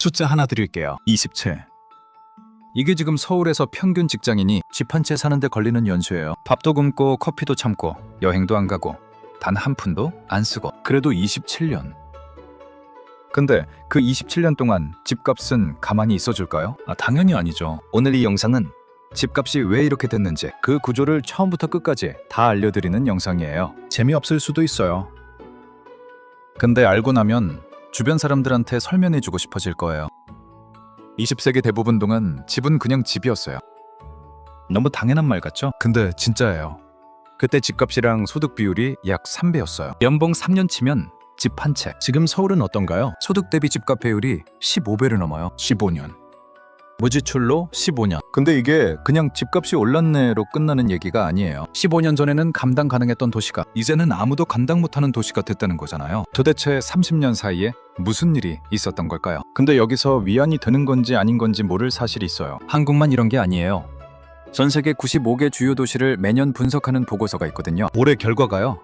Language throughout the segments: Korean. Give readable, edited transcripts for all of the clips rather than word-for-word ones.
숫자 하나 드릴게요. 27. 이게 지금 서울에서 평균 직장인이 집 한 채 사는데 걸리는 연수예요. 밥도 굶고 커피도 참고 여행도 안 가고 단 한 푼도 안 쓰고 그래도 27년. 근데 그 27년 동안 집값은 가만히 있어줄까요? 당연히 아니죠. 오늘 이 영상은 집값이 왜 이렇게 됐는지 그 구조를 처음부터 끝까지 다 알려드리는 영상이에요. 재미없을 수도 있어요. 근데 알고 나면 주변 사람들한테 설명해주고 싶어질 거예요. 20세기 대부분 동안 집은 그냥 집이었어요. 너무 당연한 말 같죠? 근데 진짜예요. 그때 집값이랑 소득 비율이 약 3배였어요. 연봉 3년 치면 집 한 채. 지금 서울은 어떤가요? 소득 대비 집값 배율이 15배를 넘어요. 15년. 무지출로 15년. 근데 이게 그냥 집값이 올랐네로 끝나는 얘기가 아니에요. 15년 전에는 감당 가능했던 도시가 이제는 아무도 감당 못하는 도시가 됐다는 거잖아요. 도대체 30년 사이에 무슨 일이 있었던 걸까요? 근데 여기서 위안이 되는 건지 아닌 건지 모를 사실이 있어요. 한국만 이런 게 아니에요. 전 세계 95개 주요 도시를 매년 분석하는 보고서가 있거든요. 올해 결과가요.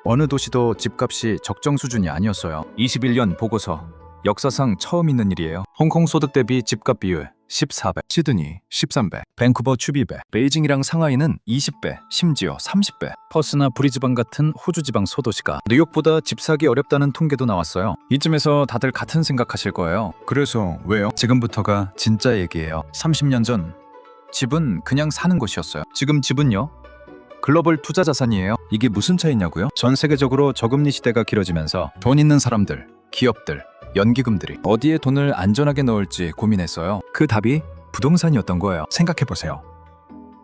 어느 도시도 집값이 적정 수준이 아니었어요. 21년 보고서. 역사상 처음 있는 일이에요. 홍콩 소득 대비 집값 비율 14배, 시드니 13배, 밴쿠버 12배, 베이징이랑 상하이는 20배, 심지어 30배. 퍼스나 브리즈번 같은 호주 지방 소도시가 뉴욕보다 집 사기 어렵다는 통계도 나왔어요. 이쯤에서 다들 같은 생각하실 거예요. 그래서 왜요? 지금부터가 진짜 얘기예요. 30년 전 집은 그냥 사는 곳이었어요. 지금 집은요? 글로벌 투자 자산이에요. 이게 무슨 차이냐고요? 전 세계적으로 저금리 시대가 길어지면서 돈 있는 사람들, 기업들, 연기금들이 어디에 돈을 안전하게 넣을지 고민했어요. 그 답이 부동산이었던 거예요. 생각해보세요.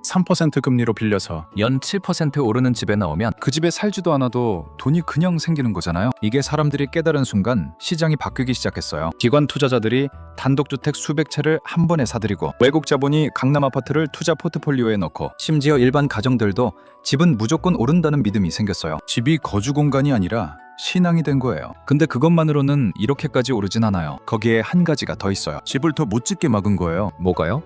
3% 금리로 빌려서 연 7% 오르는 집에 나오면 그 집에 살지도 않아도 돈이 그냥 생기는 거잖아요. 이게 사람들이 깨달은 순간 시장이 바뀌기 시작했어요. 기관 투자자들이 단독주택 수백 채를 한 번에 사들이고 외국 자본이 강남 아파트를 투자 포트폴리오에 넣고 심지어 일반 가정들도 집은 무조건 오른다는 믿음이 생겼어요. 집이 거주 공간이 아니라 신앙이 된 거예요. 근데 그것만으로는 이렇게까지 오르진 않아요. 거기에 한 가지가 더 있어요. 집을 더 못 짓게 막은 거예요. 뭐가요?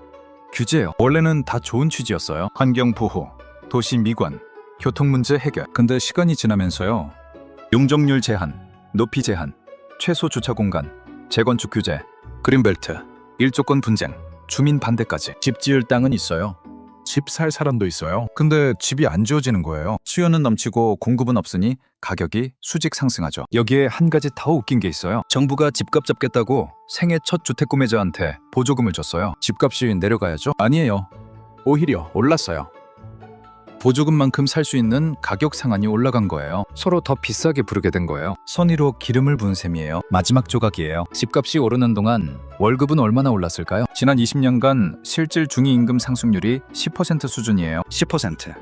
규제요. 원래는 다 좋은 취지였어요. 환경 보호, 도시 미관, 교통 문제 해결. 근데 시간이 지나면서요. 용적률 제한, 높이 제한, 최소 주차 공간, 재건축 규제, 그린벨트, 일조권 분쟁, 주민 반대까지. 집 지을 땅은 있어요. 집 살 사람도 있어요. 근데 집이 안 지어지는 거예요. 수요는 넘치고 공급은 없으니 가격이 수직 상승하죠. 여기에 한 가지 더 웃긴 게 있어요. 정부가 집값 잡겠다고 생애 첫 주택 구매자한테 보조금을 줬어요. 집값이 내려가야죠? 아니에요. 오히려 올랐어요. 보조금만큼 살 수 있는 가격 상한이 올라간 거예요. 서로 더 비싸게 부르게 된 거예요. 선의로 기름을 부은 셈이에요. 마지막 조각이에요. 집값이 오르는 동안 월급은 얼마나 올랐을까요? 지난 20년간 실질 중위임금 상승률이 10% 수준이에요. 10%.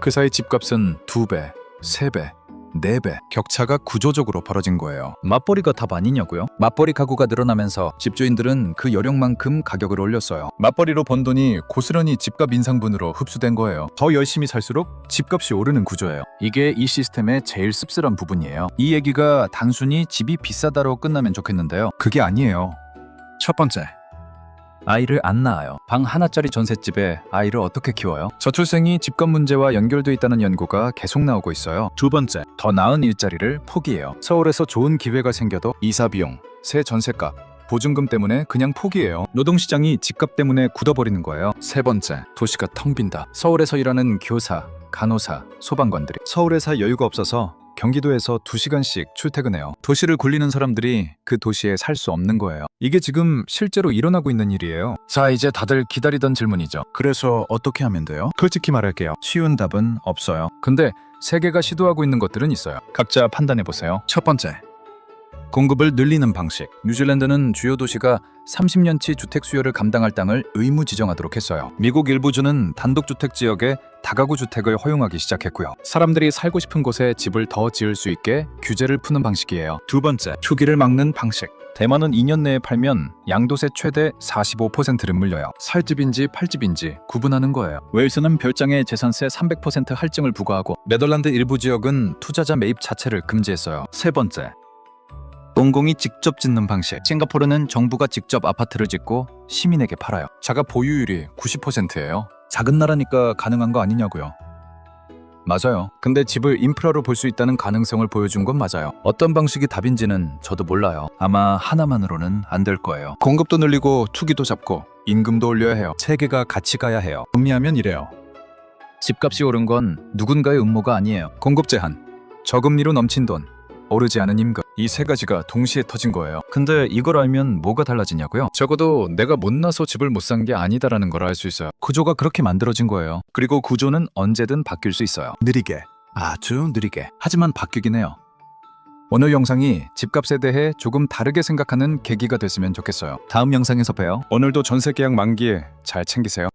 그 사이 집값은 2배, 3배, 4배 격차가 구조적으로 벌어진 거예요. 맞벌이가 답 아니냐고요? 맞벌이 가구가 늘어나면서 집주인들은 그 여력만큼 가격을 올렸어요. 맞벌이로 번 돈이 고스란히 집값 인상분으로 흡수된 거예요. 더 열심히 살수록 집값이 오르는 구조예요. 이게 이 시스템의 제일 씁쓸한 부분이에요. 이 얘기가 단순히 집이 비싸다로 끝나면 좋겠는데요. 그게 아니에요. 첫 번째, 아이를 안 낳아요. 방 하나짜리 전셋집에 아이를 어떻게 키워요? 저출생이 집값 문제와 연결돼 있다는 연구가 계속 나오고 있어요. 두 번째, 더 나은 일자리를 포기해요. 서울에서 좋은 기회가 생겨도 이사 비용, 새 전셋값, 보증금 때문에 그냥 포기해요. 노동시장이 집값 때문에 굳어버리는 거예요. 세 번째, 도시가 텅 빈다. 서울에서 일하는 교사, 간호사, 소방관들이 서울에 살 여유가 없어서 경기도에서 2시간씩 출퇴근해요. 도시를 굴리는 사람들이 그 도시에 살 수 없는 거예요. 이게 지금 실제로 일어나고 있는 일이에요. 자, 이제 다들 기다리던 질문이죠. 그래서 어떻게 하면 돼요? 솔직히 말할게요. 쉬운 답은 없어요. 근데 세계가 시도하고 있는 것들은 있어요. 각자 판단해보세요. 첫 번째, 공급을 늘리는 방식. 뉴질랜드는 주요 도시가 30년치 주택 수요를 감당할 땅을 의무 지정하도록 했어요. 미국 일부 주는 단독주택 지역에 다가구 주택을 허용하기 시작했고요. 사람들이 살고 싶은 곳에 집을 더 지을 수 있게 규제를 푸는 방식이에요. 두 번째, 투기를 막는 방식. 대만은 2년 내에 팔면 양도세 최대 45%를 물려요. 살 집인지 팔 집인지 구분하는 거예요. 웨일스는 별장에 재산세 300% 할증을 부과하고 네덜란드 일부 지역은 투자자 매입 자체를 금지했어요. 세 번째, 공공이 직접 짓는 방식. 싱가포르는 정부가 직접 아파트를 짓고 시민에게 팔아요. 자가 보유율이 90%예요. 작은 나라니까 가능한 거 아니냐고요. 맞아요. 근데 집을 인프라로 볼 수 있다는 가능성을 보여준 건 맞아요. 어떤 방식이 답인지는 저도 몰라요. 아마 하나만으로는 안 될 거예요. 공급도 늘리고 투기도 잡고 임금도 올려야 해요. 체계가 같이 가야 해요. 음미하면 이래요. 집값이 오른 건 누군가의 음모가 아니에요. 공급 제한, 저금리로 넘친 돈, 오르지 않은 임금, 이 세 가지가 동시에 터진 거예요. 근데 이걸 알면 뭐가 달라지냐고요? 적어도 내가 못나서 집을 못 산 게 아니다라는 걸 알 수 있어요. 구조가 그렇게 만들어진 거예요. 그리고 구조는 언제든 바뀔 수 있어요. 느리게, 아주 느리게. 하지만 바뀌긴 해요. 오늘 영상이 집값에 대해 조금 다르게 생각하는 계기가 됐으면 좋겠어요. 다음 영상에서 봬요. 오늘도 전세 계약 만기에 잘 챙기세요.